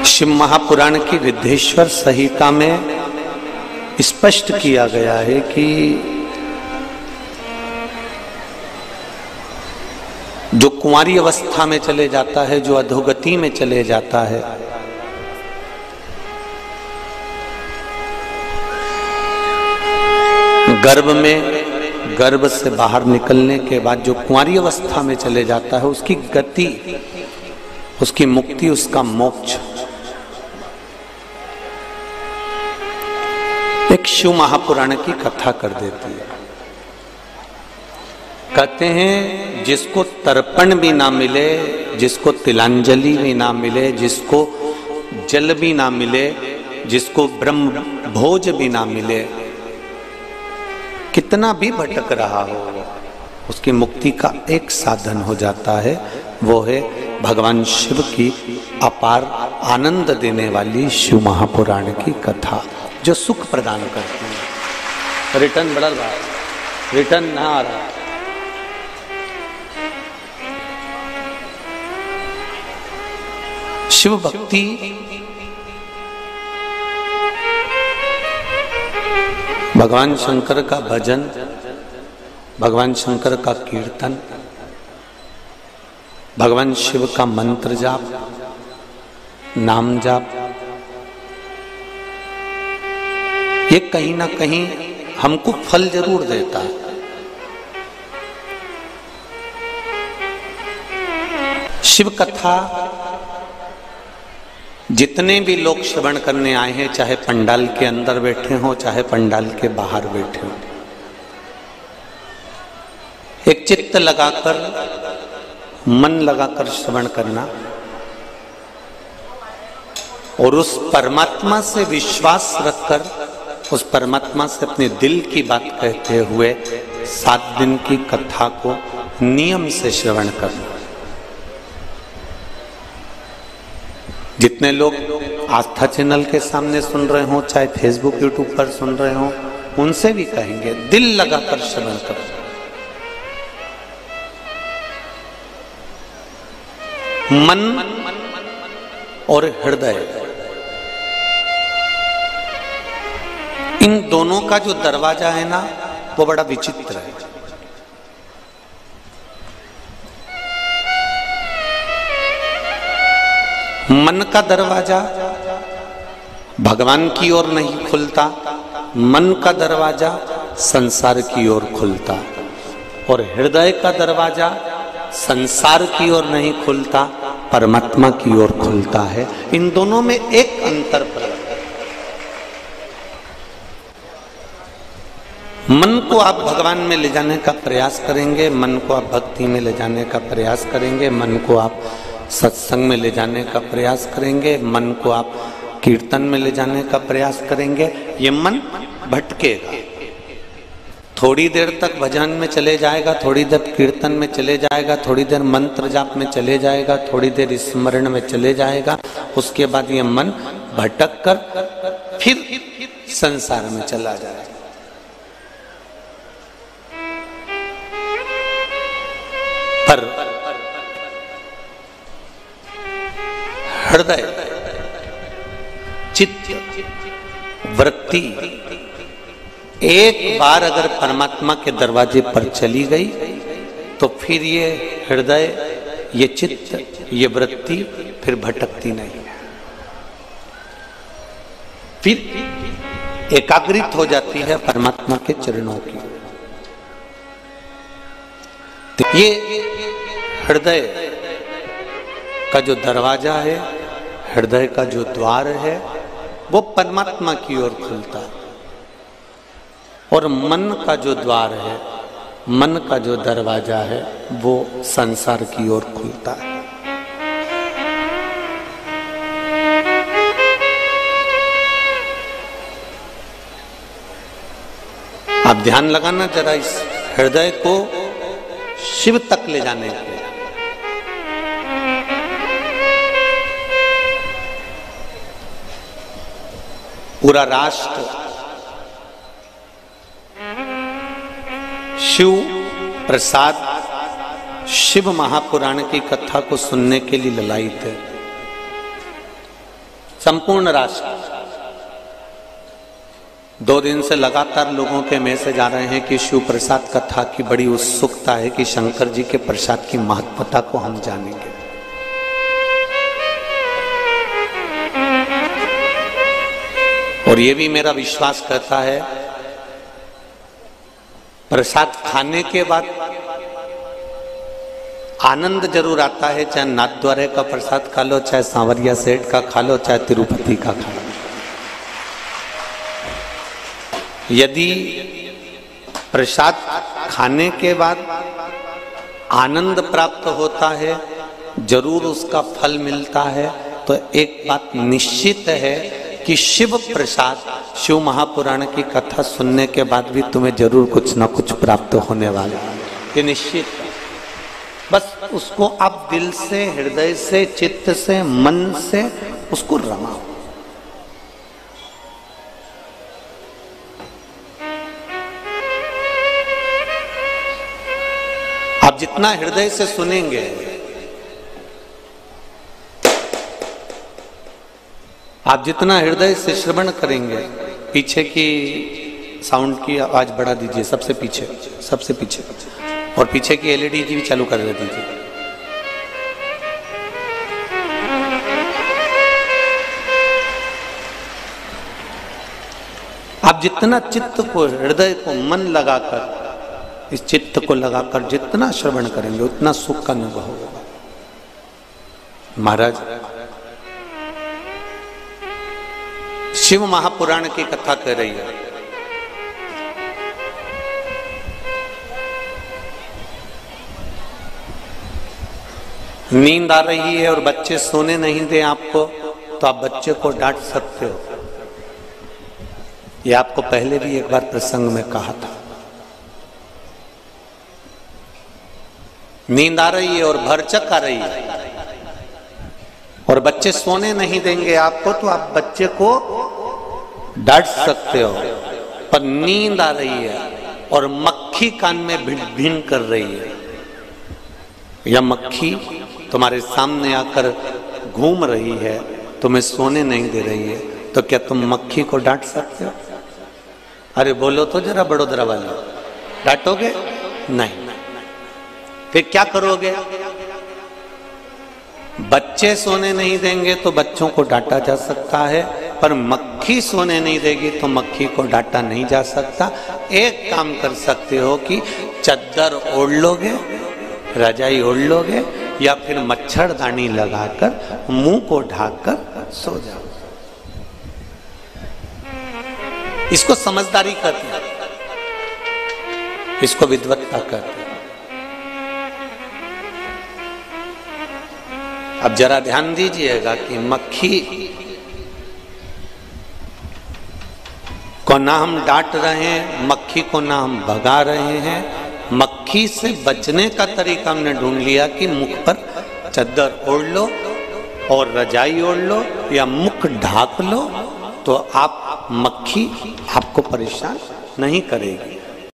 शिव महापुराण की विद्धेश्वर संहिता में स्पष्ट किया गया है कि जो कुंवारी अवस्था में चले जाता है, जो अधोगति में चले जाता है, गर्भ से बाहर निकलने के बाद जो कुंवारी अवस्था में चले जाता है, उसकी गति, उसकी मुक्ति, उसका मोक्ष एक शिव महापुराण की कथा कर देती है। कहते हैं जिसको तर्पण भी ना मिले, जिसको तिलांजलि भी ना मिले, जिसको जल भी ना मिले, जिसको ब्रह्म भोज भी ना मिले, कितना भी भटक रहा हो, उसकी मुक्ति का एक साधन हो जाता है। वो है भगवान शिव की अपार आनंद देने वाली शिव महापुराण की कथा, जो सुख प्रदान करती है। रिटर्न बढ़ल रहा है, रिटर्न ना आ रहा। शिव भक्ति भगवान शंकर का भजन, भगवान शंकर का कीर्तन, भगवान शिव का मंत्र जाप, नाम जाप, ये कहीं ना कहीं हमको फल जरूर देता है। शिव कथा जितने भी लोग श्रवण करने आए हैं, चाहे पंडाल के अंदर बैठे हों, चाहे पंडाल के बाहर बैठे हों, एक चित्त लगाकर, मन लगाकर श्रवण करना और उस परमात्मा से विश्वास रखकर, उस परमात्मा से अपने दिल की बात कहते हुए 7 दिन की कथा को नियम से श्रवण करना। जितने लोग आस्था चैनल के सामने सुन रहे हो, चाहे फेसबुक यूट्यूब पर सुन रहे हो, उनसे भी कहेंगे दिल लगाकर श्रवण करो। मन और हृदय, इन दोनों का जो दरवाजा है ना, वो बड़ा विचित्र है। मन का दरवाजा भगवान की ओर नहीं खुलता, मन का दरवाजा संसार की ओर खुलता, और हृदय का दरवाजा संसार की ओर नहीं खुलता, परमात्मा की ओर खुलता है। इन दोनों में एक अंतर पर, मन को आप भगवान में ले जाने का प्रयास करेंगे, मन को आप भक्ति में ले जाने का प्रयास करेंगे, मन को आप सत्संग में ले जाने का प्रयास करेंगे, मन को आप कीर्तन में ले जाने का प्रयास करेंगे, ये मन भटकेगा। थोड़ी देर तक भजन में चले जाएगा, थोड़ी देर कीर्तन में चले जाएगा, थोड़ी देर मंत्र जाप में चले जाएगा, थोड़ी देर स्मरण में चले जाएगा, उसके बाद ये मन भटक कर फिर संसार में चला जाएगा। पर हृदय, चित्त, वृत्ति एक बार अगर परमात्मा के दरवाजे पर चली गई, तो फिर ये हृदय, ये चित्त, ये वृत्ति फिर भटकती नहीं है, फिर एकाग्रित हो जाती है परमात्मा के चरणों की। तो ये हृदय का जो दरवाजा है, हृदय का जो द्वार है, वो परमात्मा की ओर खुलता है, और मन का जो द्वार है, मन का जो दरवाजा है, वो संसार की ओर खुलता है। आप ध्यान लगाना जरा इस हृदय को शिव तक ले जाने के। पूरा राष्ट्र शिव प्रसाद, शिव महापुराण की कथा को सुनने के लिए ललायित है। संपूर्ण राष्ट्र 2 दिन से लगातार लोगों के मैसेज आ रहे हैं कि शिव प्रसाद कथा की बड़ी उत्सुकता है कि शंकर जी के प्रसाद की महत्वता को हम जानेंगे। और ये भी मेरा विश्वास करता है, प्रसाद खाने के बाद आनंद जरूर आता है, चाहे नाथद्वारे का प्रसाद खा लो, चाहे सांवरिया सेठ का खा लो, चाहे तिरुपति का खा लो। यदि प्रसाद खाने के बाद आनंद प्राप्त होता है, जरूर उसका फल मिलता है, तो एक बात निश्चित है कि शिव प्रसाद, शिव महापुराण की कथा सुनने के बाद भी तुम्हें जरूर कुछ ना कुछ प्राप्त होने वाला है, ये निश्चित है। बस उसको आप दिल से, हृदय से, चित्त से, मन से उसको रमाओ। आप जितना हृदय से सुनेंगे, आप जितना हृदय से श्रवण करेंगे, पीछे की साउंड की आवाज बढ़ा दीजिए, सबसे पीछे, सबसे पीछे, और पीछे की एलईडी भी चालू कर दीजिए। आप जितना चित्त को, हृदय को, मन लगाकर, इस चित्त को लगाकर जितना श्रवण करेंगे उतना सुख का अनुभव होगा। महाराज शिव महापुराण की कथा कह रही है। नींद आ रही है और बच्चे सोने नहीं दे आपको, तो आप बच्चे को डांट सकते हो। ये आपको पहले भी एक बार प्रसंग में कहा था। नींद आ रही है और भरचक आ रही है और बच्चे सोने नहीं देंगे आपको, तो आप बच्चे को डांट सकते हो। पर नींद आ रही है और मक्खी कान में भिन कर रही है, या मक्खी तुम्हारे सामने आकर घूम रही है, तुम्हें सोने नहीं दे रही है, तो क्या तुम मक्खी को डांट सकते हो? अरे बोलो तो जरा बड़ोदरा वाले, डांटोगे? नहीं। फिर क्या करोगे? बच्चे सोने नहीं देंगे तो बच्चों को डांटा जा सकता है, पर मक्खी सोने नहीं देगी तो मक्खी को डांटा नहीं जा सकता। एक काम कर सकते हो कि चद्दर ओढ़ लोगे, रजाई ओढ़ लोगे, या फिर मच्छरदानी लगाकर मुंह को ढककर सो जाओ। इसको समझदारी कहते हैं, इसको विद्वत्ता कहते हैं। अब जरा ध्यान दीजिएगा कि मक्खी को ना हम डांट रहे हैं, मक्खी को ना हम भगा रहे हैं। मक्खी से बचने का तरीका हमने ढूंढ लिया कि मुख पर चद्दर ओढ़ लो और रजाई ओढ़ लो या मुख ढाक लो, तो आप मक्खी आपको परेशान नहीं करेगी।